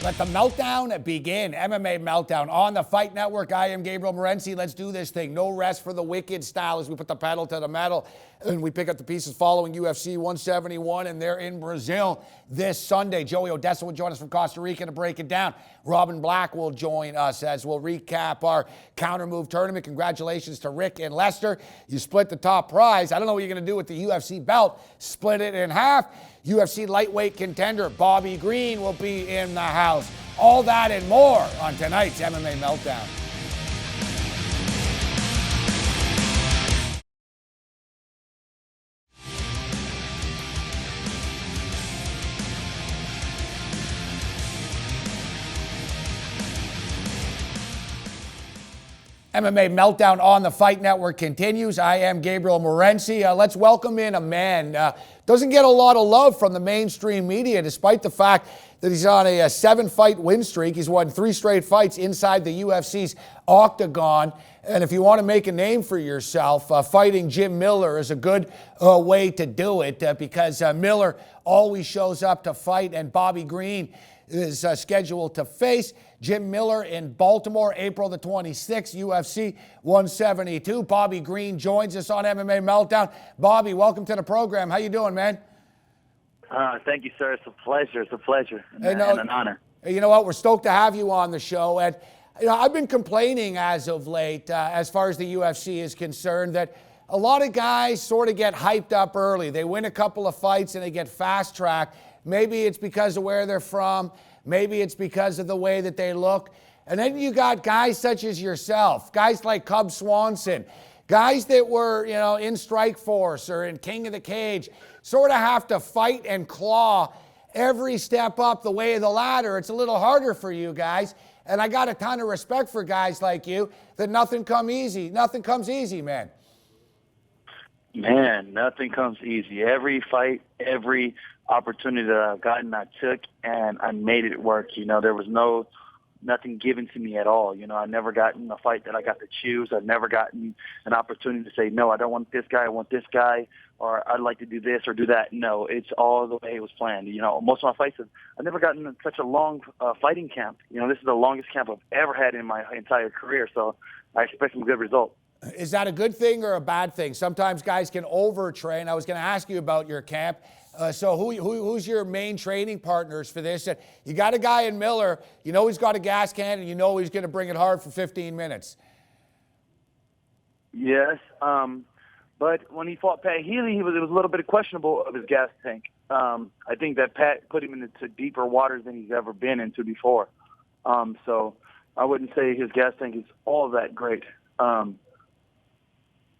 Let the meltdown begin. MMA Meltdown on the Fight Network. I am Gabriel Morency. Let's do this thing. No rest for the wicked style as we put the pedal to the metal and we pick up the pieces following UFC 171, and they're in Brazil this Sunday. Joey Odessa will join us from Costa Rica to break it down. Robin Black will join us as we'll recap our counter move tournament. Congratulations to Rick and Lester. You split the top prize. I don't know what you're going to do with the UFC belt. Split it in half. UFC lightweight contender Bobby Green will be in the house. All that and more on tonight's MMA Meltdown. MMA Meltdown on the Fight Network continues. I am Gabriel Morency. Let's welcome in a man. Doesn't get a lot of love from the mainstream media, despite the fact that he's on a 7-fight win streak. He's won 3 straight fights inside the UFC's octagon. And if you want to make a name for yourself, fighting Jim Miller is a good way to do it because Miller always shows up to fight, and Bobby Green is scheduled to face Jim Miller in Baltimore, April the 26th, UFC 172. Bobby Green joins us on MMA Meltdown. Bobby, welcome to the program. How you doing, man? Thank you, sir. It's a pleasure. It's a pleasure and an honor. You know what? We're stoked to have you on the show. And I've been complaining as of late, as far as the UFC is concerned, that a lot of guys sort of get hyped up early. They win a couple of fights and they get fast-tracked. Maybe it's because of where they're from. Maybe it's because of the way that they look. And then you got guys such as yourself, guys like Cub Swanson, guys that were, in Strikeforce or in King of the Cage, sort of have to fight and claw every step up the way of the ladder. It's a little harder for you guys. And I got a ton of respect for guys like you that nothing comes easy. Nothing comes easy, man. Man, nothing comes easy. Every fight, every opportunity that I've gotten, I took, and I made it work. There was nothing given to me at all. I never gotten a fight that I got to choose. I've never gotten an opportunity to say, no, I don't want this guy, I want this guy, or I'd like to do this or do that. No, it's all the way it was planned. Most of my fights, I've never gotten such a long fighting camp. This is the longest camp I've ever had in my entire career, so I expect some good results. Is that a good thing or a bad thing? Sometimes guys can overtrain. I was going to ask you about your camp. So who's your main training partners for this? You got a guy in Miller, he's got a gas can, and he's going to bring it hard for 15 minutes. Yes, but when he fought Pat Healy, it was a little bit questionable of his gas tank. I think that Pat put him into deeper waters than he's ever been into before. So I wouldn't say his gas tank is all that great.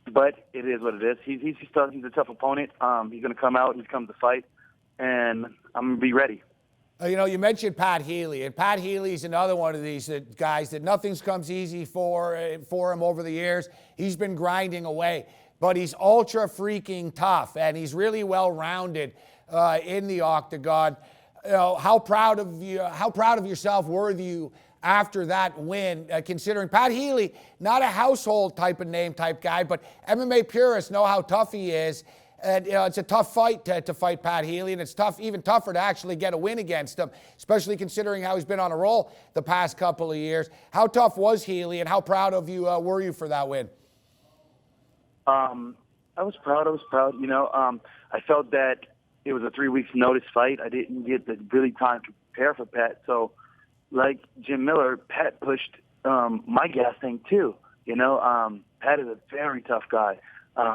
But it is what it is. He's a tough opponent. He's going to come out. He's come to fight, and I'm going to be ready. You mentioned Pat Healy, and Pat Healy's another one of these guys that nothing's comes easy for him over the years. He's been grinding away, but he's ultra freaking tough, and he's really well-rounded in the octagon. How proud of yourself were you after that win, considering Pat Healy, not a household type of name type guy, but MMA purists know how tough he is. And it's a tough fight to fight Pat Healy, and it's even tougher to actually get a win against him, especially considering how he's been on a roll the past couple of years. How tough was Healy, and how proud of you were you for that win? I was proud. I felt that it was a 3 weeks notice fight. I didn't get the really time to prepare for Pat, so like Jim Miller, Pat pushed my gas tank too. Pat is a very tough guy.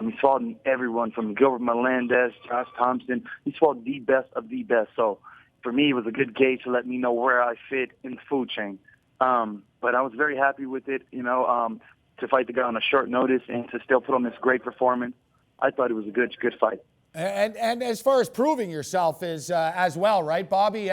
He's fought everyone from Gilbert Melendez, Josh Thompson. He's fought the best of the best. So for me, it was a good gauge to let me know where I fit in the food chain. But I was very happy with it, to fight the guy on a short notice and to still put on this great performance. I thought it was a good fight. And as far as proving yourself is as well, right, Bobby?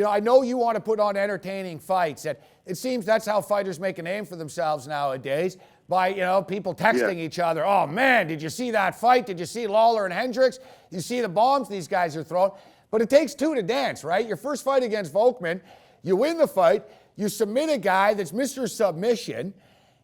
I know you want to put on entertaining fights. And it seems that's how fighters make a name for themselves nowadays, by, people texting each other. Oh, man, did you see that fight? Did you see Lawler and Hendricks? You see the bombs these guys are throwing? But it takes two to dance, right? Your first fight against Volkman, you win the fight, you submit a guy that's Mr. Submission,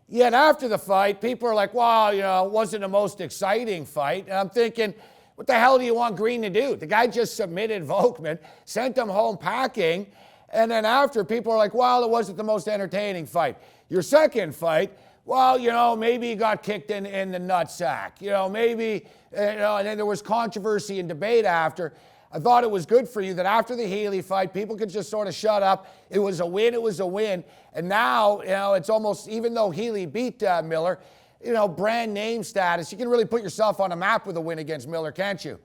yet after the fight, people are like, well, it wasn't the most exciting fight. And I'm thinking, what the hell do you want Green to do? The guy just submitted Volkman, sent him home packing, And then after, people are like, well, it wasn't the most entertaining fight. Your second fight, well, maybe he got kicked in the nutsack. Maybe, and then there was controversy and debate after. I thought it was good for you that after the Healy fight, people could just sort of shut up. It was a win. It was a win. And now, it's almost, even though Healy beat Miller, brand name status, you can really put yourself on a map with a win against Miller, can't you?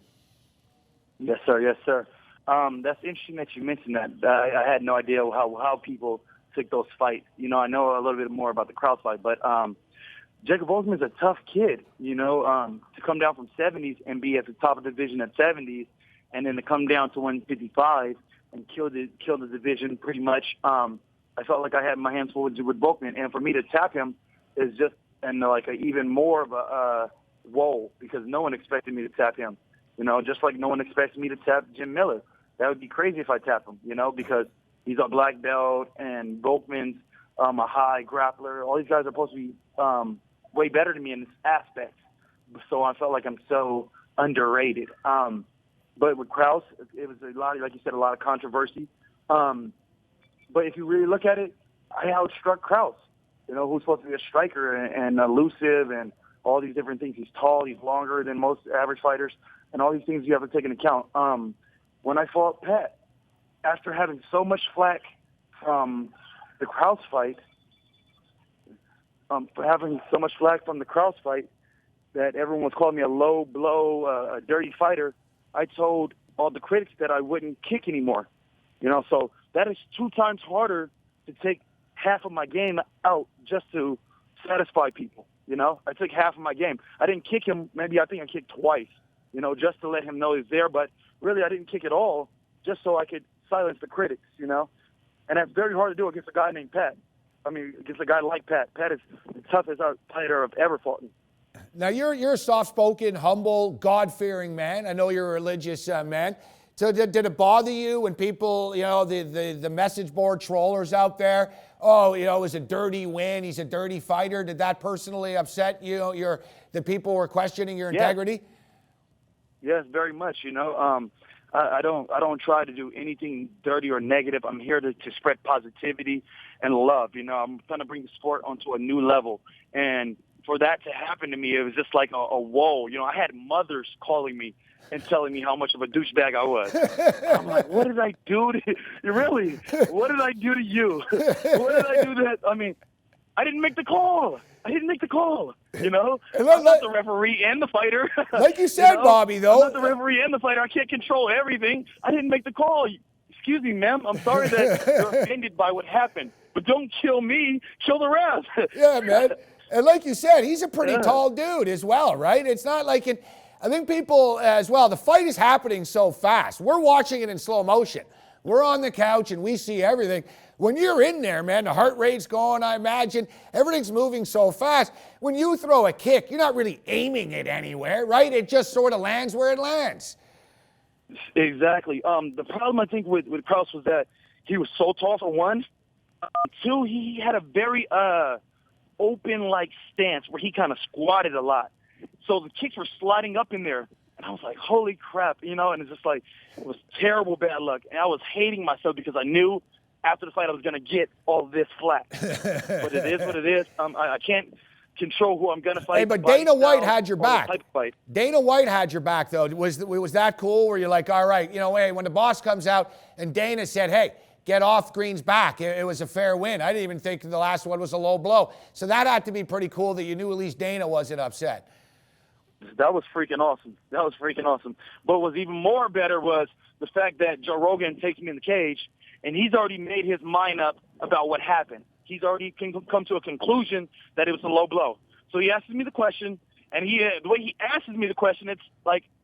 Yes, sir. Yes, sir. That's interesting that you mentioned that. I had no idea how people took those fights. I know a little bit more about the Krause fight, but Jacob Volkman's a tough kid. To come down from 70s and be at the top of the division at 70s, and then to come down to 155 and kill the division pretty much. I felt like I had my hands full with Volkman, and for me to tap him is just even more of a whoa, because no one expected me to tap him. Just like no one expects me to tap Jim Miller. That would be crazy if I tap him, because he's a black belt and Volkman's a high grappler. All these guys are supposed to be way better than me in this aspect. So I felt like I'm so underrated. But with Krause, it was a lot, like you said, a lot of controversy. But if you really look at it, I outstruck Krause, who's supposed to be a striker and elusive and all these different things. He's tall, he's longer than most average fighters, and all these things you have to take into account. When I fought Pat, after having so much flack from the Krause fight, that everyone was calling me a low blow, a dirty fighter, I told all the critics that I wouldn't kick anymore. So that is 2 times harder to take half of my game out just to satisfy people. I took half of my game. I didn't kick him. Maybe I think I kicked twice, just to let him know he's there. But really, I didn't kick at all, just so I could silence the critics, And that's very hard to do against a guy named Pat. Against a guy like Pat. Pat is the toughest fighter I've ever fought. Now, you're a soft-spoken, humble, God-fearing man. I know you're a religious man. So did it bother you when people, the message board trollers out there, it was a dirty win, he's a dirty fighter? Did that personally upset you? The people were questioning your integrity? Yes, very much. I don't try to do anything dirty or negative. I'm here to spread positivity and love. I'm trying to bring the sport onto a new level. And for that to happen to me, it was just like a whoa. I had mothers calling me and telling me how much of a douchebag I was. I'm like, what did I do to you? Really? What did I do to you? What did I do that? I didn't make the call. I'm not the referee and the fighter. Like you said, Bobby, though. I'm not the referee and the fighter. I can't control everything. I didn't make the call. Excuse me, ma'am. I'm sorry that you're offended by what happened. But don't kill me. Kill the ref. Yeah, man. And like you said, he's a pretty tall dude as well, right? It's not like it. I think people as well, the fight is happening so fast. We're watching it in slow motion. We're on the couch and we see everything. When you're in there, man, the heart rate's going, I imagine. Everything's moving so fast. When you throw a kick, you're not really aiming it anywhere, right? It just sort of lands where it lands. Exactly. The problem, I think, with Krause was that he was so tall, for one. Two, he had a very open stance where he kind of squatted a lot. So the kicks were sliding up in there. And I was like, holy crap, and it's just it was terrible bad luck. And I was hating myself because I knew after the fight I was going to get all this flack. But it is what it is. I can't control who I'm going to fight. Hey, but Dana White had your back. Dana White had your back, though. Was that cool? Were you like, all right, hey, when the boss comes out and Dana said, hey, get off Green's back, it was a fair win. I didn't even think the last one was a low blow. So that had to be pretty cool that you knew at least Dana wasn't upset. That was freaking awesome. But what was even more better was the fact that Joe Rogan takes me in the cage, and he's already made his mind up about what happened. He's already come to a conclusion that it was a low blow. So he asks me the question, and the way he asks me the question, it's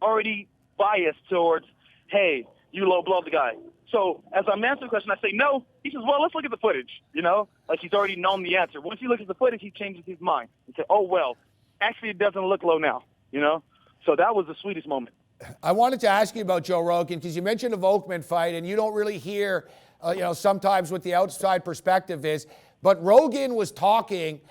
already biased towards, hey, you low blow the guy. So as I'm answering the question, I say no. He says, well, let's look at the footage, he's already known the answer. Once he looks at the footage, he changes his mind. He said, oh, well, actually it doesn't look low now. So that was the sweetest moment. I wanted to ask you about Joe Rogan because you mentioned a Volkman fight, and you don't really hear, sometimes what the outside perspective is. But Rogan was talking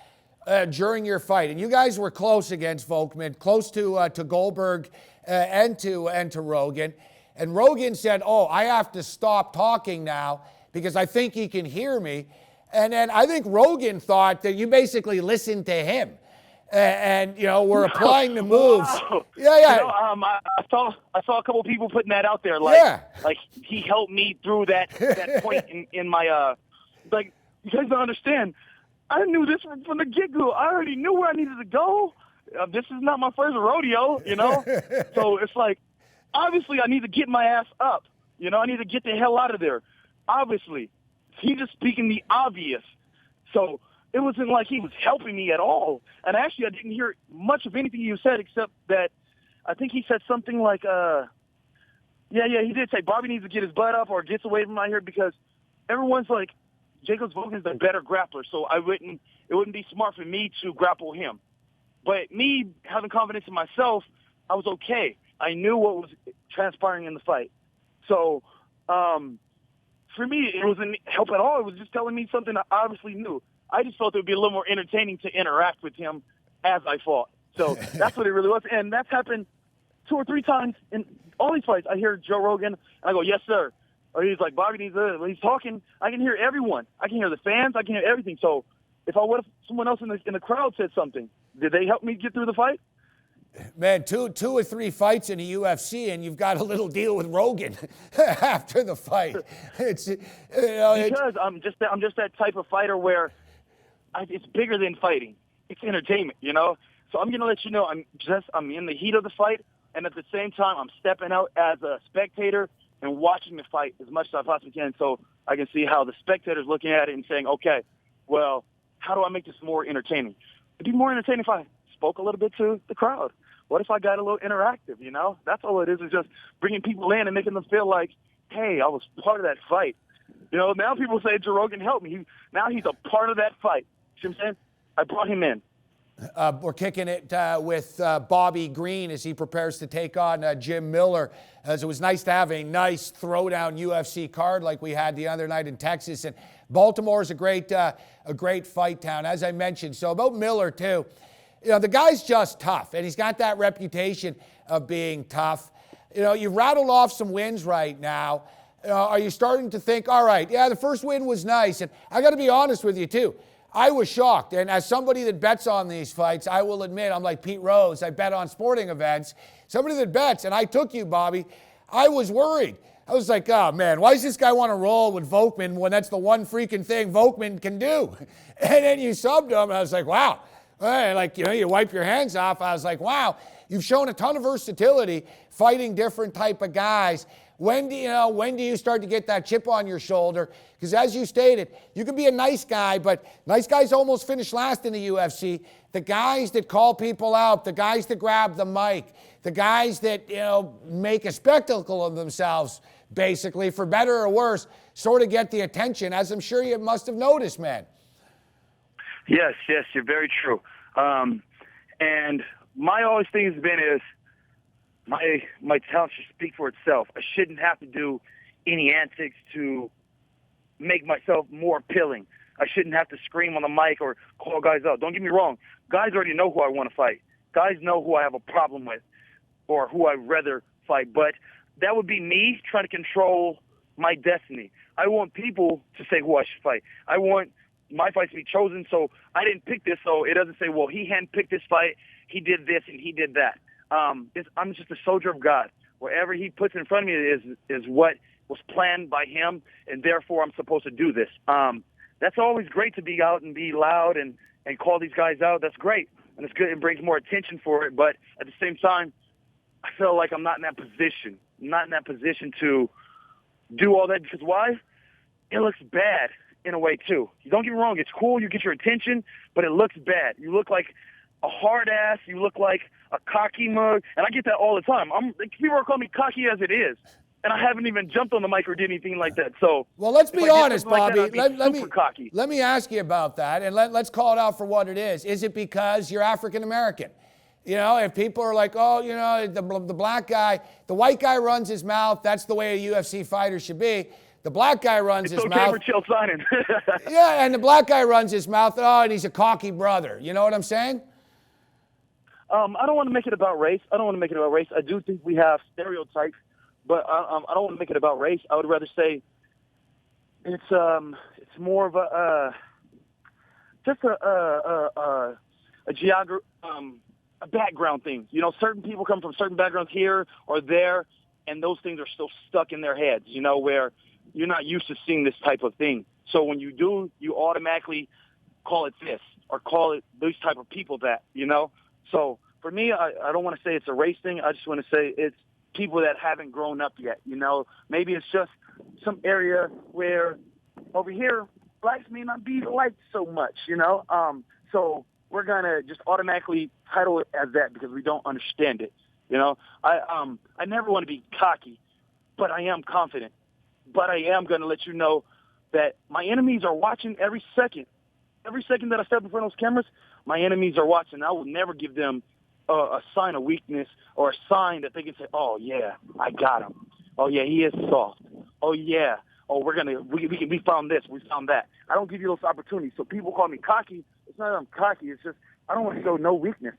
during your fight, and you guys were close against Volkman, close to Goldberg and to Rogan. And Rogan said, I have to stop talking now because I think he can hear me. And then I think Rogan thought that you basically listened to him. And we're applying the moves. Wow. Yeah, yeah. I saw a couple of people putting that out there. Like he helped me through that point in my like. You guys don't understand. I knew this from the get-go. I already knew where I needed to go. This is not my first rodeo, So it's like, obviously, I need to get my ass up. I need to get the hell out of there. Obviously, he's just speaking the obvious. So it wasn't like he was helping me at all. And actually, I didn't hear much of anything you said except that I think he said something like, he did say Bobby needs to get his butt up or gets away from my here because everyone's like, Jacob Vogan's the better grappler, so it wouldn't be smart for me to grapple him. But me having confidence in myself, I was okay. I knew what was transpiring in the fight. So for me, it wasn't help at all. It was just telling me something I obviously knew. I just felt it would be a little more entertaining to interact with him as I fought. So that's what it really was. And that's happened 2 or 3 times in all these fights. I hear Joe Rogan, and I go, yes, sir. Or he's like, Bobby needs to, when he's talking, I can hear everyone. I can hear the fans. I can hear everything. So if someone else in the crowd said something, did they help me get through the fight? Man, two or 3 fights in the UFC, and you've got a little deal with Rogan after the fight. Because I'm just that type of fighter where it's bigger than fighting. It's entertainment, So I'm gonna let you know I'm in the heat of the fight, and at the same time I'm stepping out as a spectator and watching the fight as much as I possibly can, so I can see how the spectator's looking at it and saying, okay, well, how do I make this more entertaining? It'd be more entertaining if I spoke a little bit to the crowd. What if I got a little interactive, That's all it is just bringing people in and making them feel like, hey, I was part of that fight. Now people say, Joe Rogan helped me. Now he's a part of that fight. You know what I'm saying? I brought him in. We're kicking it with Bobby Green as he prepares to take on Jim Miller. As it was nice to have a nice throwdown UFC card like we had the other night in Texas. And Baltimore is a great fight town, as I mentioned. So about Miller too, the guy's just tough, and he's got that reputation of being tough. You rattled off some wins right now. Are you starting to think, all right, yeah, the first win was nice, and I got to be honest with you too. I was shocked, and as somebody that bets on these fights, I will admit, I'm like Pete Rose, I bet on sporting events. Somebody that bets, and I took you, Bobby, I was worried. I was like, oh man, why does this guy want to roll with Volkman when that's the one freaking thing Volkman can do? And then you subbed him, and I was like, wow. You wipe your hands off. I was like, wow, you've shown a ton of versatility fighting different type of guys. When do you start to get that chip on your shoulder? Because as you stated, you can be a nice guy, but nice guys almost finish last in the UFC. The guys that call people out, the guys that grab the mic, the guys that, make a spectacle of themselves, basically, for better or worse, sort of get the attention, as I'm sure you must have noticed, man. Yes, you're very true. And my always thing has been is my talent should speak for itself. I shouldn't have to do any antics to make myself more appealing. I shouldn't have to scream on the mic or call guys out. Don't get me wrong. Guys already know who I want to fight. Guys know who I have a problem with or who I'd rather fight. But that would be me trying to control my destiny. I want people to say who I should fight. I want my fight to be chosen, so I didn't pick this, so it doesn't say, well, he handpicked this fight, he did this, and he did that. I'm just a soldier of God. Whatever he puts in front of me is what was planned by him, and therefore I'm supposed to do this. That's always great to be out and be loud and call these guys out. That's great, and it's good. It brings more attention for it, but at the same time, I feel like I'm not in that position. I'm not in that position to do all that because why? It looks bad in a way too. Don't get me wrong, it's cool, you get your attention, but it looks bad. You look like a hard ass, you look like a cocky mug, and I get that all the time. People are calling me cocky as it is, and I haven't even jumped on the mic or did anything like that. So, well, let's be honest, Bobby. Like let me ask you about that, and let's call it out for what it is. Is it because you're African American? If people are like, oh, the black guy, the white guy runs his mouth, that's the way a UFC fighter should be. The black guy runs his mouth. It's okay for Chael Sonnen. Yeah, and the black guy runs his mouth, and he's a cocky brother. You know what I'm saying? I don't want to make it about race. I do think we have stereotypes, but I don't want to make it about race. I would rather say It's more of just a background thing. You know, certain people come from certain backgrounds here or there, and those things are still stuck in their heads, you know, where you're not used to seeing this type of thing. So when you do, you automatically call it this or call it these type of people that, you know. So for me, I don't want to say it's a race thing. I just want to say it's people that haven't grown up yet, you know. Maybe it's just some area where over here blacks may not be liked so much, you know. So we're going to just automatically title it as that because we don't understand it, you know. I never want to be cocky, but I am confident. But I am going to let you know that my enemies are watching every second. Every second that I step in front of those cameras, my enemies are watching. I will never give them a sign of weakness or a sign that they can say, oh, yeah, I got him. Oh, yeah, he is soft. Oh, yeah. Oh, we found this, we found that. I don't give you those opportunities. So people call me cocky. It's not that I'm cocky. It's just I don't want to show no weakness.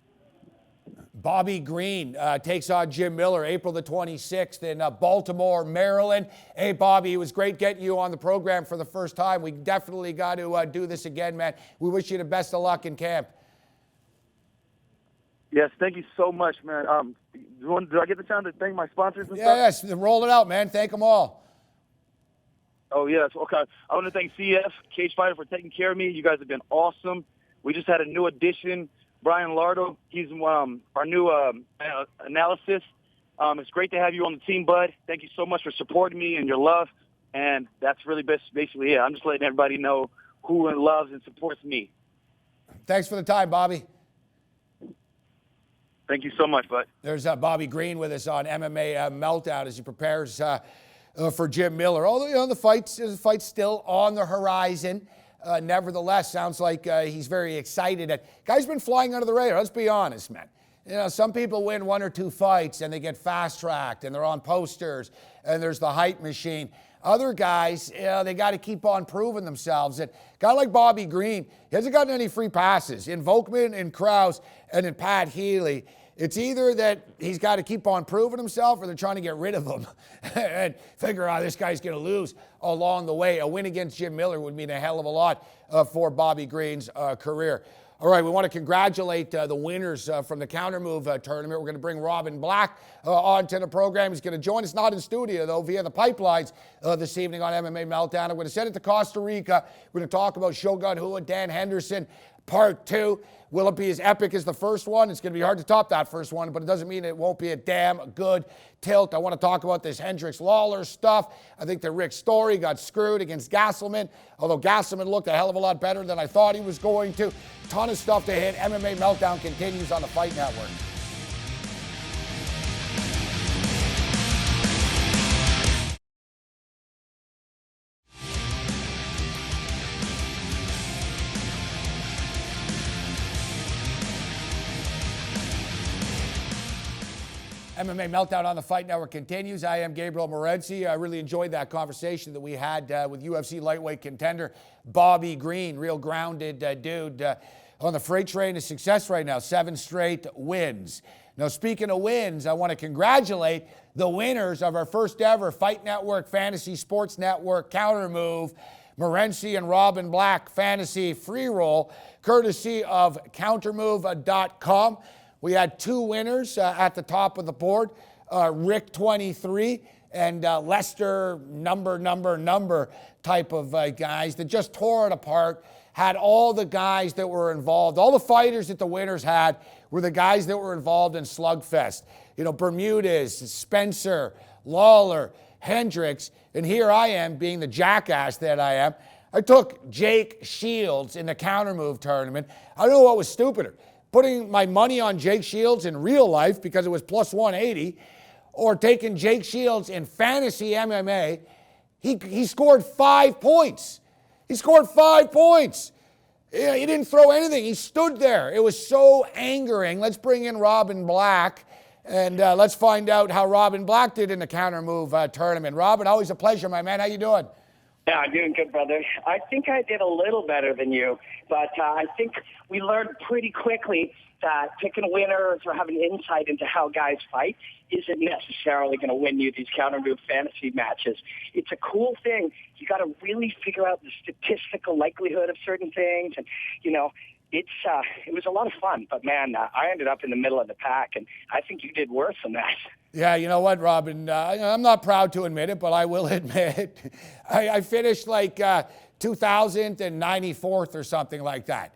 Bobby Green takes on Jim Miller April the 26th in Baltimore, Maryland. Hey, Bobby, it was great getting you on the program for the first time. We definitely got to do this again, man. We wish you the best of luck in camp. Yes, thank you so much, man. Do I get the chance to thank my sponsors and stuff? Yes, roll it out, man. Thank them all. Oh, yes. Okay. I want to thank CF, Cage Fighter, for taking care of me. You guys have been awesome. We just had a new addition, Brian Lardo. He's our new analysis. It's great to have you on the team, bud. Thank you so much for supporting me and your love. And that's really basically it. I'm just letting everybody know who loves and supports me. Thanks for the time, Bobby. Thank you so much, bud. There's Bobby Green with us on MMA Meltdown as he prepares for Jim Miller. Although, you know, the fight's still on the horizon. Nevertheless, sounds like he's very excited. Guy's been flying under the radar. Let's be honest, man. You know, some people win 1 or 2 fights and they get fast-tracked and they're on posters and there's the hype machine. Other guys, you know, they got to keep on proving themselves. And a guy like Bobby Green, he hasn't gotten any free passes. In Volkman, in Krause, and in Pat Healy, it's either that he's got to keep on proving himself or they're trying to get rid of him and figure out this guy's going to lose along the way. A win against Jim Miller would mean a hell of a lot for Bobby Green's career. All right, we want to congratulate the winners from the Counter Move tournament. We're going to bring Robin Black onto the program. He's going to join us, not in studio, though, via the pipelines this evening on MMA Meltdown. I'm going to send it to Costa Rica. We're going to talk about Shogun Rua, Dan Henderson, Part 2. Will it be as epic as the first one? It's going to be hard to top that first one, but it doesn't mean it won't be a damn good tilt. I want to talk about this Hendricks Lawler stuff. I think that Rick Story got screwed against Gastelman, although Gastelman looked a hell of a lot better than I thought he was going to. Ton of stuff to hit. MMA Meltdown continues on the Fight Network. MMA Meltdown on the Fight Network continues. I am Gabriel Morency. I really enjoyed that conversation that we had with UFC lightweight contender Bobby Green. Real grounded dude on the freight train of success right now. 7 straight wins. Now, speaking of wins, I want to congratulate the winners of our first ever Fight Network Fantasy Sports Network Counter Move, Morency and Robin Black Fantasy Free Roll, courtesy of countermove.com. We had 2 winners at the top of the board, Rick 23 and Lester number type of guys that just tore it apart. Had all the guys that were involved, all the fighters that the winners had were the guys that were involved in Slugfest. You know, Bermudez, Spencer, Lawler, Hendricks, and here I am being the jackass that I am. I took Jake Shields in the Counter Move tournament. I don't know what was stupider. Putting my money on Jake Shields in real life because it was plus 180, or taking Jake Shields in fantasy MMA. He scored 5 points. He scored 5 points. He didn't throw anything. He stood there. It was so angering. Let's bring in Robin Black, and let's find out how Robin Black did in the Counter Move tournament. Robin, always a pleasure, my man. How you doing? Yeah, I'm doing good, brother. I think I did a little better than you, but I think we learned pretty quickly that picking winners or having insight into how guys fight isn't necessarily going to win you these counter move fantasy matches. It's a cool thing. You got to really figure out the statistical likelihood of certain things, and it was a lot of fun. But man, I ended up in the middle of the pack, and I think you did worse than that. Yeah, you know what, Robin? I'm not proud to admit it, but I will admit I finished like 2094th or something like that.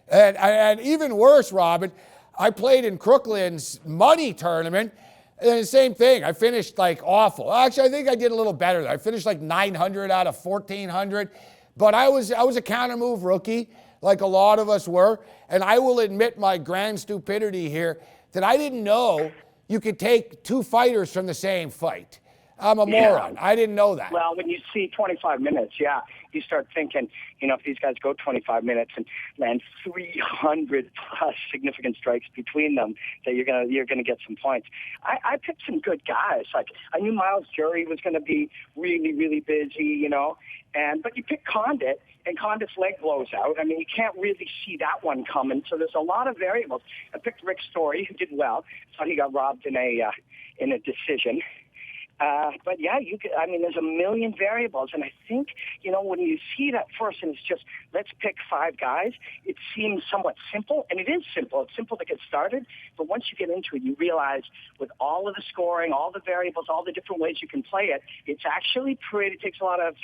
And even worse, Robin, I played in Crooklyn's money tournament, and the same thing. I finished like awful. Actually, I think I did a little better. I finished like 900 out of 1,400, but I was a counter move rookie, like a lot of us were. And I will admit my grand stupidity here that I didn't know you could take two fighters from the same fight. I'm a moron. I didn't know that. Well, when you see 25 minutes, you start thinking, if these guys go 25 minutes and land 300 plus significant strikes between them, that you're gonna get some points. I picked some good guys. Like I knew Miles Jury was going to be really, really busy, but you pick Condit, and Condit's leg blows out. I mean, you can't really see that one coming. So there's a lot of variables. I picked Rick Story, who did well. Thought he got robbed in a decision. But yeah, there's a million variables. And I think, when you see that first and it's just, let's pick 5 guys, it seems somewhat simple. And it is simple. It's simple to get started. But once you get into it, you realize with all of the scoring, all the variables, all the different ways you can play it, it's actually it takes a lot of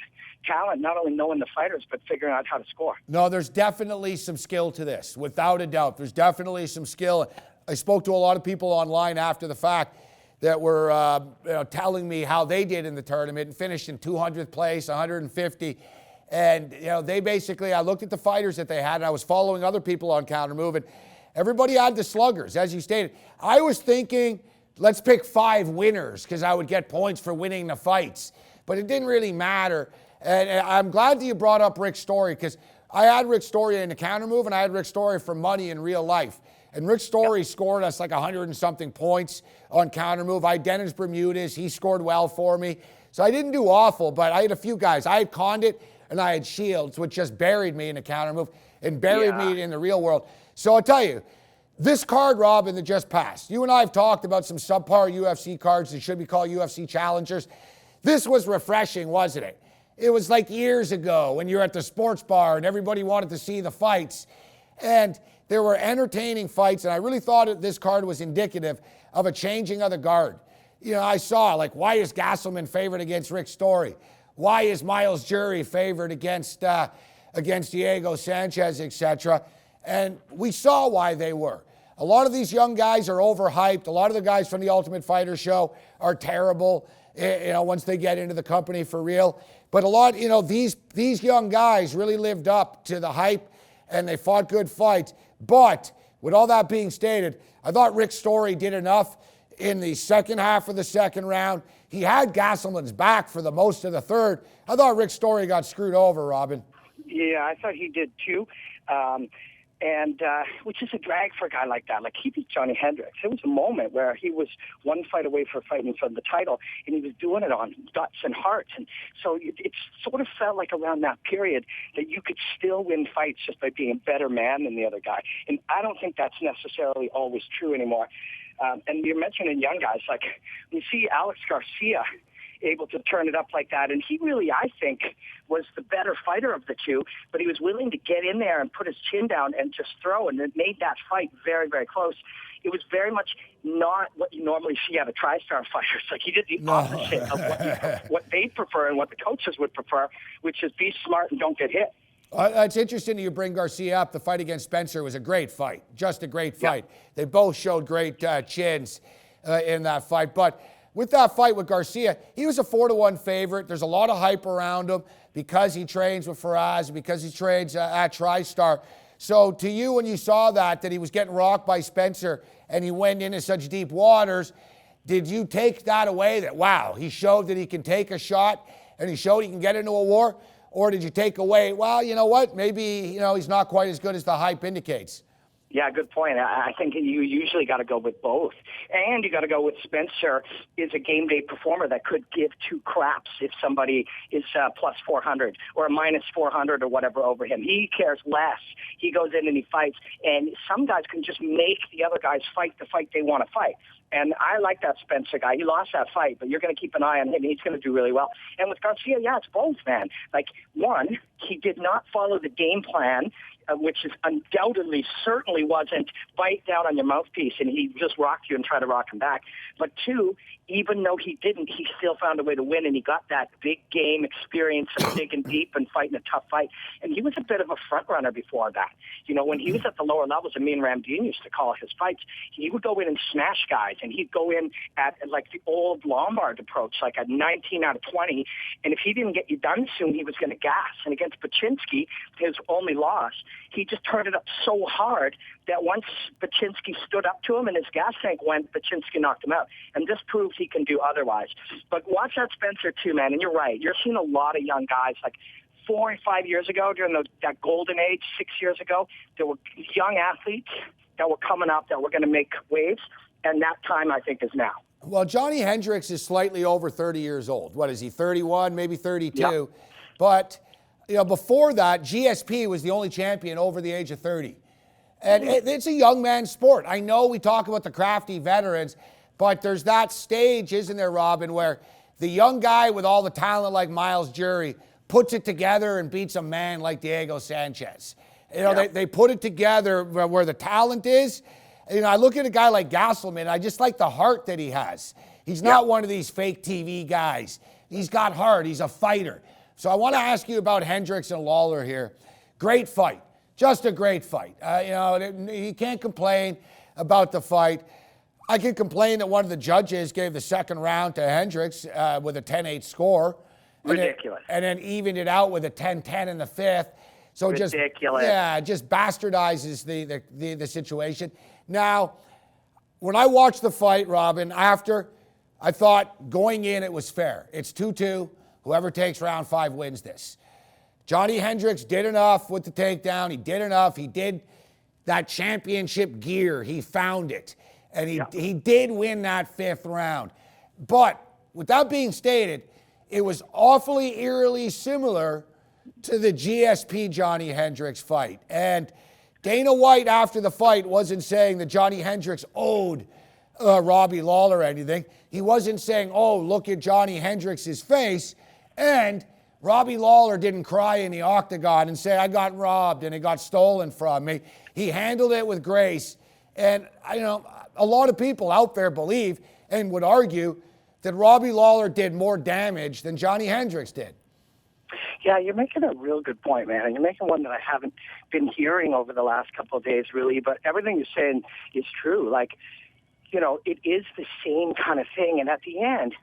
talent, not only knowing the fighters, but figuring out how to score. No, there's definitely some skill to this, without a doubt. There's definitely some skill. I spoke to a lot of people online after the fact that were telling me how they did in the tournament and finished in 200th place, 150. And, they basically, I looked at the fighters that they had, and I was following other people on counter move, and everybody had the sluggers, as you stated. I was thinking, let's pick 5 winners because I would get points for winning the fights. But it didn't really matter. And I'm glad that you brought up Rick Story because I had Rick Story in the counter move, and I had Rick Story for money in real life. And Rick Story scored us like 100 and something points on counter move. I had Dennis Bermudez. He scored well for me. So I didn't do awful, but I had a few guys. I had Condit and I had Shields, which just buried me in the counter move and buried me in the real world. So I'll tell you, this card, Robin, that just passed, you and I have talked about some subpar UFC cards that should be called UFC challengers. This was refreshing, wasn't it? It was like years ago when you were at the sports bar and everybody wanted to see the fights. And there were entertaining fights, and I really thought that this card was indicative of a changing of the guard. I saw, why is Gastelman favored against Rick Story? Why is Miles Jury favored against Diego Sanchez, etc.? And we saw why they were. A lot of these young guys are overhyped. A lot of the guys from the Ultimate Fighter show are terrible, once they get into the company for real. But a lot, these young guys really lived up to the hype, and they fought good fights. But with all that being stated, I thought Rick Story did enough in the second half of the second round. He had Gastelman's back for the most of the third. I thought Rick Story got screwed over, Robin. Yeah, I thought he did too. Which is a drag for a guy like that. Like, he beat Johnny Hendricks. There was a moment where he was one fight away from fighting for the title, and he was doing it on guts and hearts. And so it sort of felt like around that period that you could still win fights just by being a better man than the other guy. And I don't think that's necessarily always true anymore. And you're mentioning young guys. Like, you see Alex Garcia able to turn it up like that. And he really, I think, was the better fighter of the two, but he was willing to get in there and put his chin down and just throw, and it made that fight very, very close. It was very much not what you normally see out of TriStar fighters. Like, he did the opposite of what they prefer and what the coaches would prefer, which is be smart and don't get hit. It's interesting that you bring Garcia up. The fight against Spencer was a great fight, just a great fight. Yeah. They both showed great chins in that fight. But with that fight with Garcia, he was a 4-1 favorite. There's a lot of hype around him because he trains with Faraz, because he trains at TriStar. So to you, when you saw that he was getting rocked by Spencer and he went into such deep waters, did you take that away that, wow, he showed that he can take a shot and he showed he can get into a war? Or did you take away, well, you know what, maybe, he's not quite as good as the hype indicates? Yeah, good point. I think you usually got to go with both. And you got to go with Spencer is a game day performer that could give two craps if somebody is plus 400 or a minus 400 or whatever over him. He cares less. He goes in and he fights. And some guys can just make the other guys fight the fight they want to fight. And I like that Spencer guy. He lost that fight, but you're going to keep an eye on him. He's going to do really well. And with Garcia, yeah, it's both, man. Like, one, he did not follow the game plan, which is undoubtedly, certainly wasn't bite down on your mouthpiece and he just rocked you and tried to rock him back. But two, even though he didn't, he still found a way to win, and he got that big game experience of digging deep and fighting a tough fight. And he was a bit of a front runner before that. You know, when he was at the lower levels, and me and Ramdeen used to call his fights, he would go in and smash guys, and he'd go in at like the old Lombard approach, like a 19 out of 20. And if he didn't get you done soon, he was going to gas. And against Paczynski, his only loss, he just turned it up so hard that once Paczynski stood up to him and his gas tank went, Paczynski knocked him out. And this proves he can do otherwise. But watch that Spencer too, man. And you're right. You're seeing a lot of young guys like 4 or 5 years ago during that golden age, 6 years ago, there were young athletes that were coming up that were going to make waves. And that time, I think, is now. Well, Johnny Hendricks is slightly over 30 years old. What is he, 31, maybe 32? Yeah. But, you know, before that, GSP was the only champion over the age of 30. And it's a young man's sport. I know we talk about the crafty veterans, but there's that stage, isn't there, Robin, where the young guy with all the talent like Miles Jury puts it together and beats a man like Diego Sanchez. You know, they put it together where the talent is. You know, I look at a guy like Gastelman, I just like the heart that he has. He's not one of these fake TV guys. He's got heart. He's a fighter. So I want to ask you about Hendricks and Lawler here. Great fight. Just a great fight. You know, he can't complain about the fight. I can complain that one of the judges gave the second round to Hendricks with a 10-8 score. Ridiculous. And then evened it out with a 10-10 in the fifth. So ridiculous. Just bastardizes the situation. Now, when I watched the fight, Robin, after, I thought going in it was fair. It's 2-2. Whoever takes round 5 wins this. Johnny Hendricks did enough with the takedown. He did enough. He did that championship gear. He found it. And he did win that 5th round. But with that being stated, it was awfully eerily similar to the GSP Johnny Hendricks fight. And Dana White, after the fight, wasn't saying that Johnny Hendricks owed Robbie Lawler anything. He wasn't saying, oh, look at Johnny Hendricks' face. And Robbie Lawler didn't cry in the octagon and say, I got robbed and it got stolen from me. He handled it with grace. And, you know, a lot of people out there believe and would argue that Robbie Lawler did more damage than Johnny Hendricks did. Yeah, you're making a real good point, man. And you're making one that I haven't been hearing over the last couple of days, really. But everything you're saying is true. Like, you know, it is the same kind of thing. And at the end,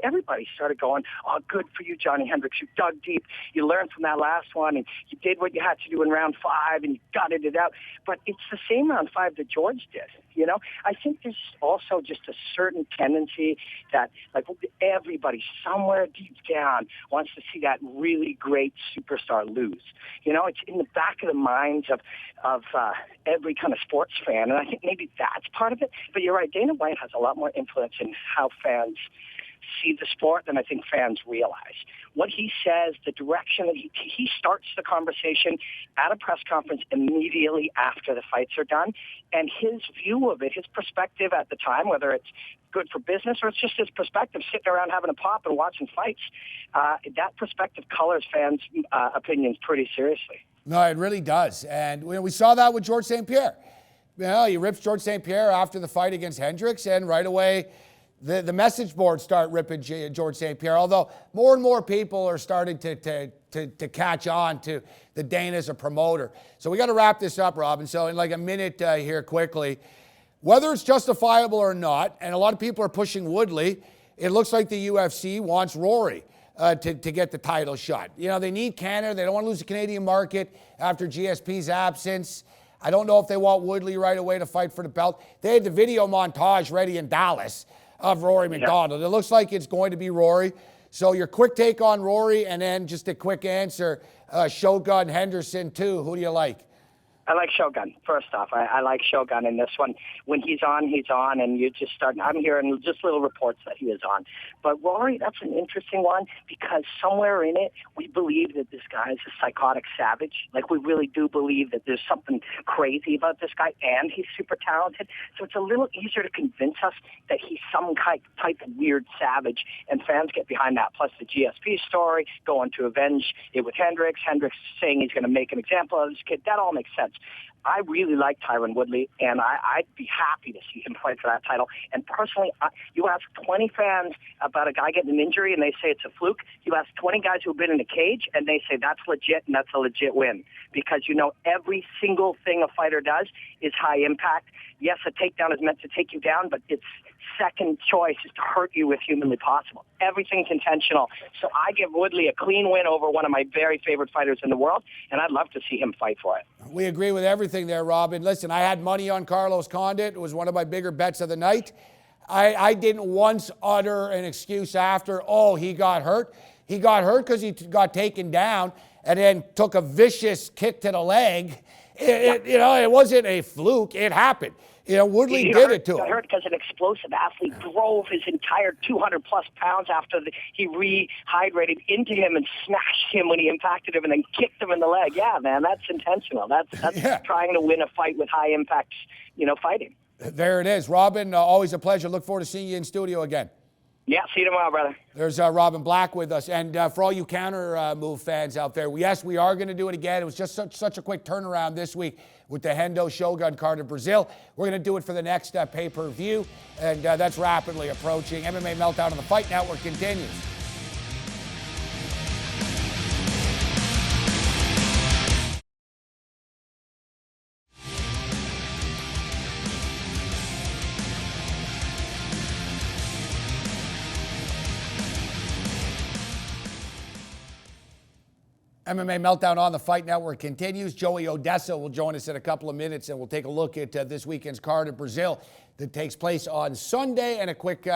everybody started going, oh, good for you, Johnny Hendricks. You dug deep. You learned from that last one, and you did what you had to do in round 5, and you gutted it out. But it's the same round 5 that George did, you know? I think there's also just a certain tendency that, like, everybody somewhere deep down wants to see that really great superstar lose. You know, it's in the back of the minds of every kind of sports fan, and I think maybe that's part of it. But you're right, Dana White has a lot more influence in how fans see the sport than I think fans realize. What he says, the direction that he starts the conversation at a press conference immediately after the fights are done, and his view of it, his perspective at the time, whether it's good for business or it's just his perspective sitting around having a pop and watching fights, that perspective colors fans' opinions pretty seriously. No, it really does. And we saw that with George St. Pierre. You know, he rips George St. Pierre after the fight against Hendricks, and right away, the message boards start ripping George St. Pierre, although more and more people are starting to catch on to the Dana as a promoter. So we got to wrap this up, Robin. So in like a minute here quickly, whether it's justifiable or not, and a lot of people are pushing Woodley, it looks like the UFC wants Rory to get the title shot. You know, they need Canada. They don't want to lose the Canadian market after GSP's absence. I don't know if they want Woodley right away to fight for the belt. They had the video montage ready in Dallas of Rory McDonald. It looks like it's going to be Rory. So your quick take on Rory, and then just a quick answer, Shogun Henderson too. Who do you like? I like Shogun. First off, I like Shogun in this one. When he's on, and you just start. I'm hearing just little reports that he is on. But Rory, that's an interesting one because somewhere in it, we believe that this guy is a psychotic savage. Like we really do believe that there's something crazy about this guy, and he's super talented. So it's a little easier to convince us that he's some type of weird savage, and fans get behind that. Plus the GSP story, going to avenge it with Hendricks. Hendricks saying he's going to make an example of this kid. That all makes sense. I really like Tyron Woodley, and I'd be happy to see him fight for that title. And personally, you ask 20 fans about a guy getting an injury, and they say it's a fluke. You ask 20 guys who've been in a cage, and they say that's legit, and that's a legit win. Because, every single thing a fighter does is high impact. Yes, a takedown is meant to take you down, but its second choice is to hurt you if humanly possible. Everything's intentional. So I give Woodley a clean win over one of my very favorite fighters in the world, and I'd love to see him fight for it. We agree with everything there, Robin. Listen, I had money on Carlos Condit. It was one of my bigger bets of the night. I didn't once utter an excuse after, he got hurt. He got hurt because he got taken down and then took a vicious kick to the leg. It wasn't a fluke. It happened. Woodley did it to him. Got hurt because an explosive athlete drove his entire 200-plus pounds after he rehydrated into him and smashed him when he impacted him and then kicked him in the leg. Yeah, man, that's intentional. That's trying to win a fight with high impact, fighting. There it is. Robin, always a pleasure. Look forward to seeing you in studio again. Yeah, see you tomorrow, brother. There's Robin Black with us. And for all you counter move fans out there, yes, we are going to do it again. It was just such a quick turnaround this week with the Hendo Shogun card in Brazil. We're going to do it for the next pay-per-view, and that's rapidly approaching. MMA Meltdown on the Fight Network continues. MMA Meltdown on the Fight Network continues. Joey Odessa will join us in a couple of minutes, and we'll take a look at this weekend's card in Brazil that takes place on Sunday, and a quick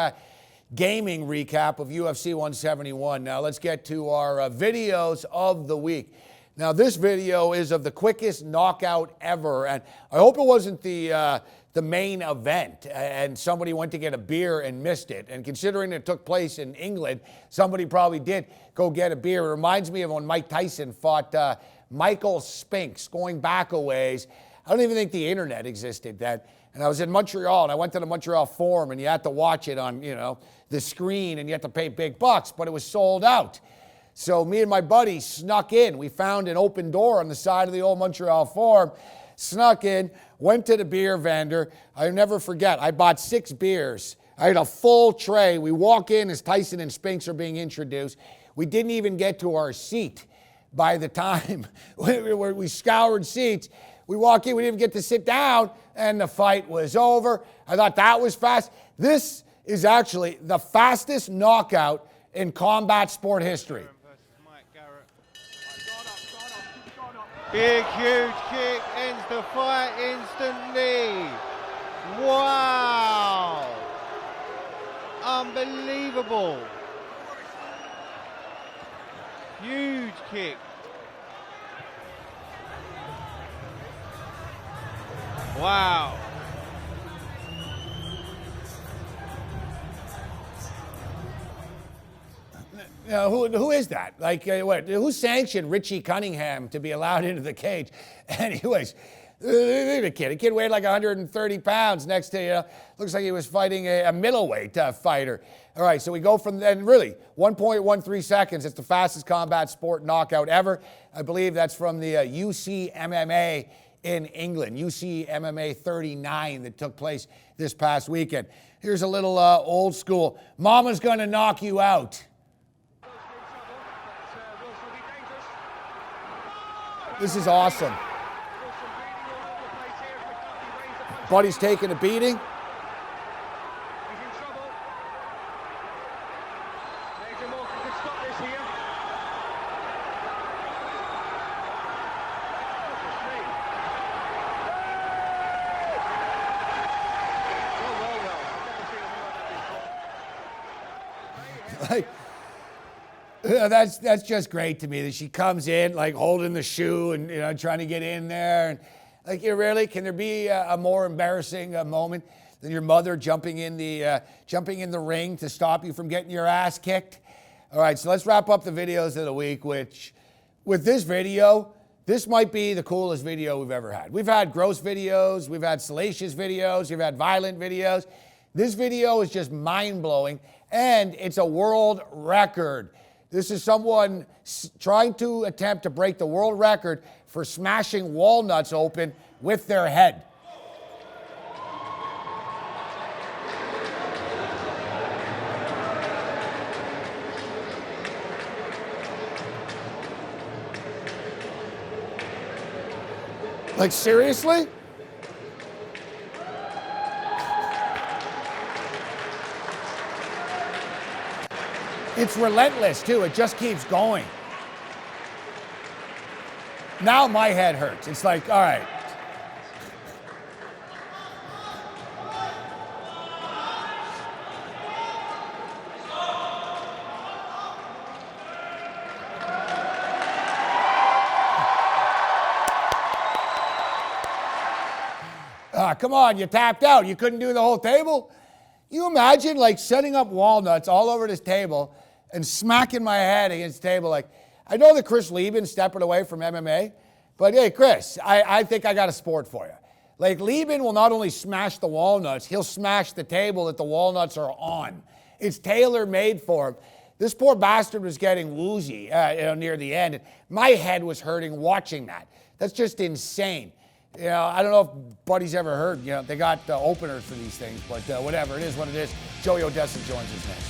gaming recap of UFC 171. Now let's get to our videos of the week. Now this video is of the quickest knockout ever, and I hope it wasn't the main event and somebody went to get a beer and missed it. And considering it took place in England, somebody probably did go get a beer. It reminds me of when Mike Tyson fought Michael Spinks, going back a ways. I don't even think the internet existed then. And I was in Montreal, and I went to the Montreal Forum, and you had to watch it on, the screen, and you had to pay big bucks, but it was sold out. So me and my buddy snuck in. We found an open door on the side of the old Montreal Forum, snuck in, went to the beer vendor. I'll never forget, I bought 6 beers. I had a full tray. We walk in as Tyson and Spinks are being introduced. We didn't even get to our seat by the time we scoured seats. We walk in, we didn't even get to sit down, and the fight was over. I thought that was fast. This is actually the fastest knockout in combat sport history. Big, huge kick ends the fight instantly. Wow. Unbelievable. Huge kick. Wow. Who is that? Like, who sanctioned Richie Cunningham to be allowed into the cage? Anyways, the kid weighed like 130 pounds next to, looks like he was fighting a middleweight fighter. All right, so we go from then, really, 1.13 seconds. It's the fastest combat sport knockout ever. I believe that's from the UC MMA in England, UC MMA 39 that took place this past weekend. Here's a little old school. Mama's gonna knock you out. This is awesome. Buddy's taking a beating. That's just great to me that she comes in like holding the shoe and trying to get in there. And Like, you really, can there be a more embarrassing moment than your mother jumping in the ring to stop you from getting your ass kicked? All right, so let's wrap up the videos of the week, which with this video, this might be the coolest video we've ever had. We've had gross videos, we've had salacious videos, we've had violent videos. This video is just mind-blowing, and it's a world record. This is someone trying to attempt to break the world record for smashing walnuts open with their head. Like, seriously? It's relentless, too. It just keeps going. Now my head hurts. It's like, all right. Come on, you tapped out. You couldn't do the whole table? You imagine, like, setting up walnuts all over this table and smacking my head against the table. Like, I know that Chris Liebman's stepping away from MMA, but hey, Chris, I think I got a sport for you. Like, Liebman will not only smash the walnuts, he'll smash the table that the walnuts are on. It's tailor-made for him. This poor bastard was getting woozy near the end. And my head was hurting watching that. That's just insane. You know, I don't know if Buddy's ever heard, you know, they got openers for these things, but whatever, it is what it is. Joey Odessa joins us next.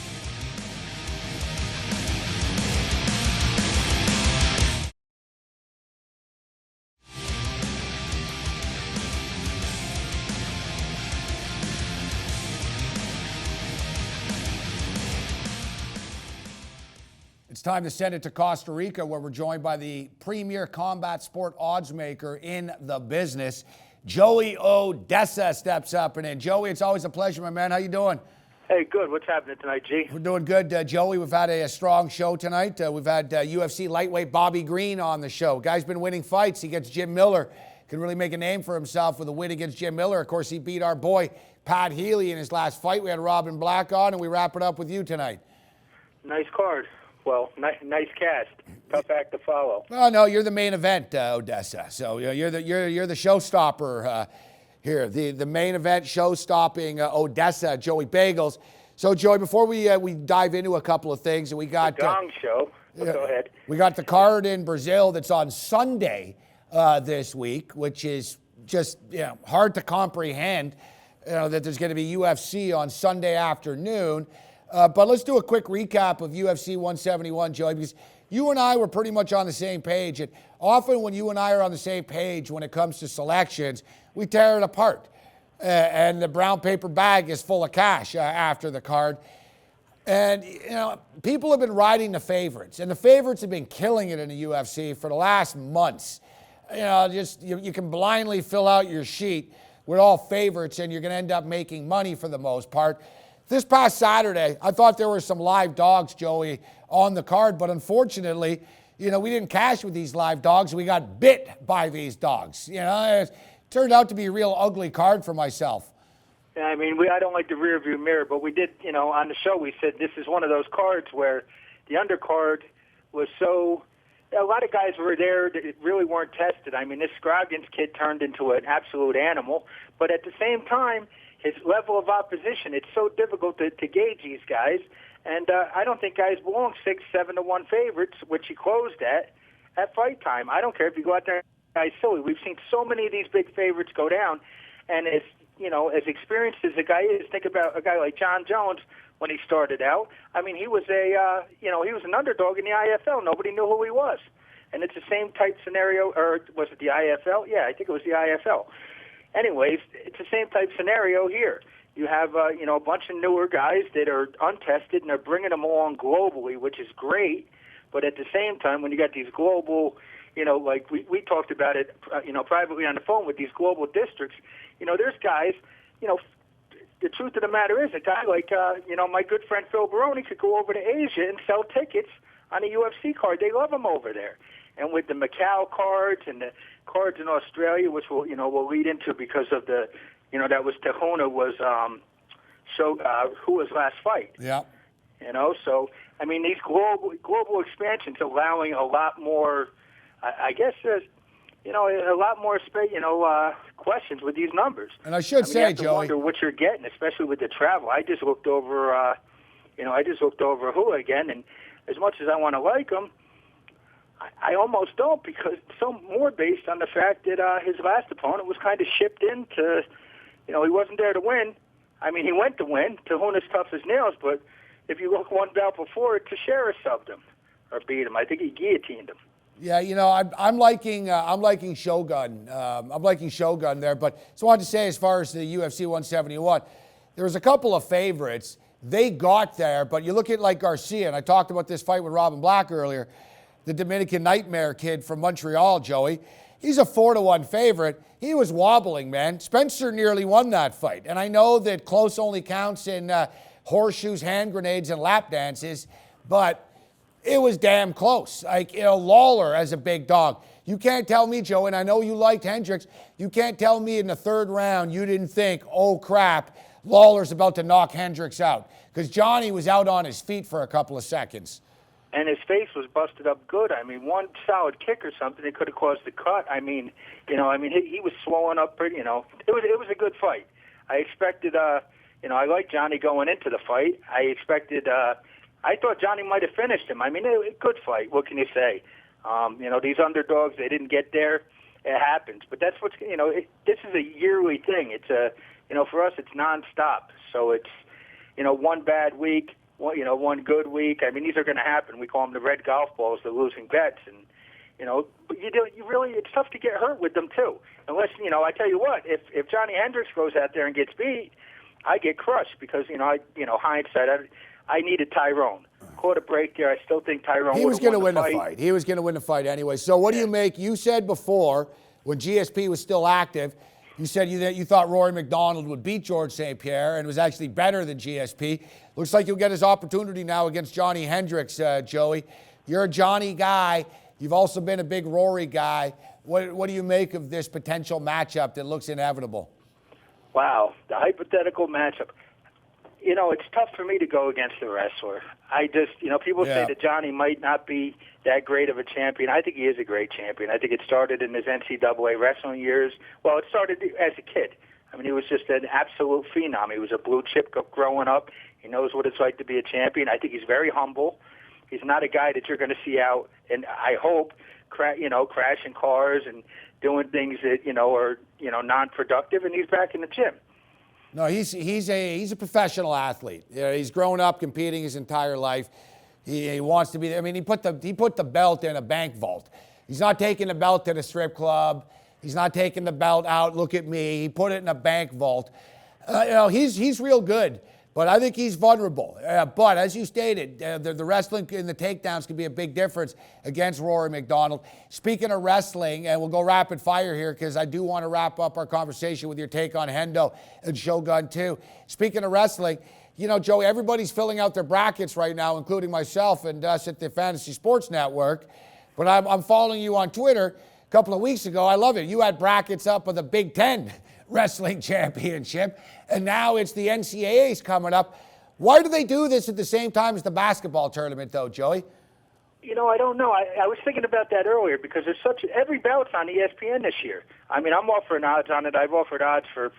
It's time to send it to Costa Rica, where we're joined by the premier combat sport odds maker in the business. Joey Odessa steps up. And Joey, it's always a pleasure, my man. How you doing? Hey, good. What's happening tonight, G? We're doing good, Joey. We've had a strong show tonight. We've had UFC lightweight Bobby Green on the show. Guy's been winning fights. He gets Jim Miller. Can really make a name for himself with a win against Jim Miller. Of course, he beat our boy Pat Healy in his last fight. We had Robin Black on, and we wrap it up with you tonight. Nice card. Well, nice cast. Tough act to follow. Oh no, you're the main event, Odessa. So you're the showstopper here. The main event show-stopping Odessa, Joey Bagels. So Joey, before we dive into a couple of things, we got the Gong Show. Go ahead. We got the card in Brazil that's on Sunday this week, which is just hard to comprehend. That there's going to be UFC on Sunday afternoon. But let's do a quick recap of UFC 171, Joey, because you and I were pretty much on the same page. And often when you and I are on the same page when it comes to selections, we tear it apart. And the brown paper bag is full of cash after the card. And, people have been riding the favorites. And the favorites have been killing it in the UFC for the last months. You can blindly fill out your sheet with all favorites, and you're going to end up making money for the most part. This past Saturday, I thought there were some live dogs, Joey, on the card, but unfortunately, we didn't cash with these live dogs. We got bit by these dogs. It turned out to be a real ugly card for myself. Yeah, I mean, I don't like the rearview mirror, but we did, on the show, we said this is one of those cards where the undercard was so. A lot of guys were there that really weren't tested. I mean, this Scroggins kid turned into an absolute animal, but at the same time, his level of opposition, it's so difficult to gauge these guys. And I don't think guys belong 6-7-1 favorites, which he closed at fight time. I don't care if you go out there and guys silly. We've seen so many of these big favorites go down. And as experienced as a guy is, think about a guy like John Jones when he started out. I mean, he was he was an underdog in the IFL. Nobody knew who he was. And it's the same type scenario, or was it the IFL? Yeah, I think it was the IFL. Anyways, it's the same type scenario here. You have, a bunch of newer guys that are untested, and they're bringing them along globally, which is great. But at the same time, when you got these global, like we talked about it, privately on the phone with these global districts, there's guys, the truth of the matter is a guy like, my good friend Phil Baroni could go over to Asia and sell tickets on a UFC card. They love him over there. and with the Macau cards and the cards in Australia, which we'll lead into because of the, that was Tahuna was who was last fight. Yeah. So I mean these global expansions allowing a lot more, I guess there's, a lot more space, questions with these numbers. And I should say, you have to Joey, wonder what you're getting, especially with the travel. I just looked over, Hua again, and as much as I want to like him, I almost don't, because some more based on the fact that his last opponent was kind of shipped into, he wasn't there to win. I mean, he went to win. Tahuna's tough as nails, but if you look one bout before, Teixeira subbed him or beat him. I think he guillotined him. Yeah, I'm liking Shogun. I'm liking Shogun there. But so I wanted to say, as far as the UFC 171, there was a couple of favorites. They got there, but you look at like Garcia, and I talked about this fight with Robin Black earlier, the Dominican Nightmare kid from Montreal, Joey. He's a 4-1 favorite. He was wobbling, man. Spencer nearly won that fight. And I know that close only counts in horseshoes, hand grenades, and lap dances, but it was damn close. Like, Lawler as a big dog. You can't tell me, Joe, and I know you liked Hendricks, you can't tell me in the third round you didn't think, oh crap, Lawler's about to knock Hendricks out. Because Johnny was out on his feet for a couple of seconds. And his face was busted up good. I mean, one solid kick or something, it could have caused the cut. I mean, he was swollen up pretty, it was a good fight. I expected, I liked Johnny going into the fight. I thought Johnny might have finished him. I mean, a good fight. What can you say? These underdogs, they didn't get there. It happens. But that's what's, this is a yearly thing. It's for us, it's nonstop. So it's, one bad week, one good week. I mean, these are going to happen. We call them the red golf balls, the losing bets. And, but it's tough to get hurt with them too. Unless, I tell you what, if Johnny Hendricks goes out there and gets beat, I get crushed because, hindsight, I needed Tyrone. Caught a break there. I still think Tyrone He was going to win the fight. He was going to win the fight anyway. So what do you make? You said before, when GSP was still active, you said you thought Rory McDonald would beat George St. Pierre and was actually better than GSP. Looks like you'll get his opportunity now against Johnny Hendricks, Joey. You're a Johnny guy. You've also been a big Rory guy. What do you make of this potential matchup that looks inevitable? Wow, the hypothetical matchup. It's tough for me to go against the wrestler. I just, people say that Johnny might not be that great of a champion. I think he is a great champion. I think it started in his NCAA wrestling years. Well, it started as a kid. I mean, he was just an absolute phenom. He was a blue chip growing up. He knows what it's like to be a champion. I think he's very humble. He's not a guy that you're going to see out, and I hope, crashing cars and doing things that, are, non-productive, and he's back in the gym. No, he's a professional athlete. He's grown up competing his entire life. He wants to be there. I mean, he put the belt in a bank vault. He's not taking the belt to the strip club. He's not taking the belt out. Look at me. He put it in a bank vault. He's real good. But I think he's vulnerable. But as you stated, the wrestling and the takedowns can be a big difference against Rory McDonald. Speaking of wrestling, and we'll go rapid fire here because I do want to wrap up our conversation with your take on Hendo and Shogun too. Speaking of wrestling, Joey, everybody's filling out their brackets right now, including myself and us at the Fantasy Sports Network. But I'm following you on Twitter a couple of weeks ago. I love it. You had brackets up of the Big Ten Wrestling Championship, and now it's the NCAA's coming up. Why do they do this at the same time as the basketball tournament, though, Joey? I don't know. I was thinking about that earlier because there's every bout's on ESPN this year. I mean, I'm offering odds on it. I've offered odds for,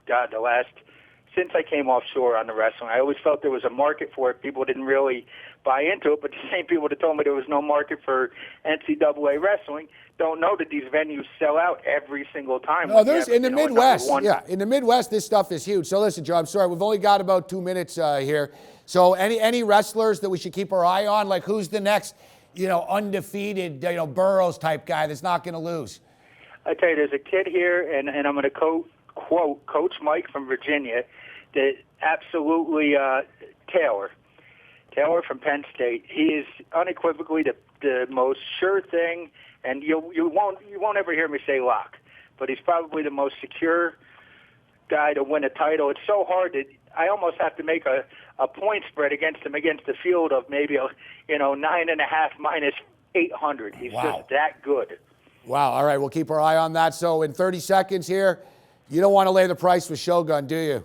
since I came offshore on the wrestling. I always felt there was a market for it. People didn't really buy into it, but the same people that told me there was no market for NCAA wrestling don't know that these venues sell out every single time. No, there's in the Midwest. Yeah, in the Midwest, this stuff is huge. So listen, Joe, I'm sorry, we've only got about 2 minutes here. So any wrestlers that we should keep our eye on? Like who's the next, undefeated, Burroughs type guy that's not going to lose? I tell you, there's a kid here, and I'm going to quote Coach Mike from Virginia, that absolutely Taylor from Penn State. He is unequivocally the most sure thing, and you won't ever hear me say lock, but he's probably the most secure guy to win a title. It's so hard that I almost have to make a point spread against him against the field of maybe 9.5 minus 800. He's Wow. just that good. Wow. All right. We'll keep our eye on that. So in 30 seconds here, you don't want to lay the price with Shogun, do you?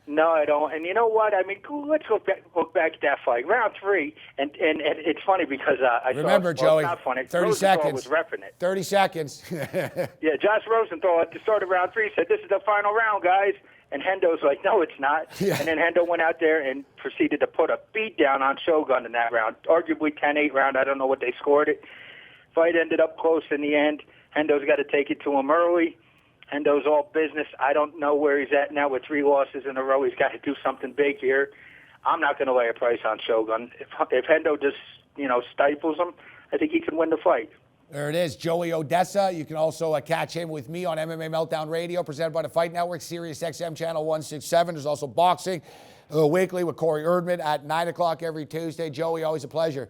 No, I don't. And you know what? I mean, let's look back at that fight, round 3. And it's funny because I Remember, saw, well, Joey, it's not funny. 30 Rosenthal seconds. was repping it. 30 seconds. Yeah, Josh Rosenthal at the start of round 3 said, "This is the final round, guys." And Hendo's like, "No, it's not." Yeah. And then Hendo went out there and proceeded to put a beat down on Shogun in that round. Arguably 10-8 round. I don't know what they scored it. Fight ended up close in the end. Hendo's got to take it to him early. Hendo's all business. I don't know where he's at now with 3 losses in a row. He's got to do something big here. I'm not going to lay a price on Shogun. If Hendo just, stifles him, I think he can win the fight. There it is, Joey Odessa. You can also catch him with me on MMA Meltdown Radio, presented by the Fight Network, Sirius XM Channel 167. There's also boxing weekly with Corey Erdman at 9 o'clock every Tuesday. Joey, always a pleasure.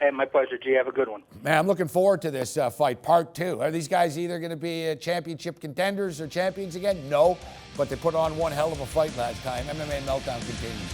Hey, my pleasure, G. Have a good one. Man, I'm looking forward to this fight, part 2. Are these guys either going to be championship contenders or champions again? No, but they put on one hell of a fight last time. MMA Meltdown continues.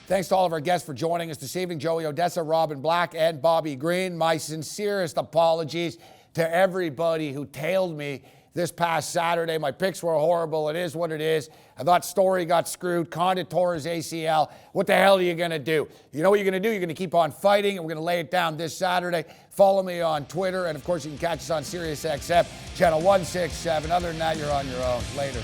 Thanks to all of our guests for joining us this evening. Joey Odessa, Robin Black, and Bobby Green. My sincerest apologies to everybody who tailed me this past Saturday. My picks were horrible. It is what it is. I thought Story got screwed. Condit tore his ACL. What the hell are you going to do? You know what you're going to do? You're going to keep on fighting, and we're going to lay it down this Saturday. Follow me on Twitter, and of course, you can catch us on Sirius XM, Channel 167. Other than that, you're on your own. Later.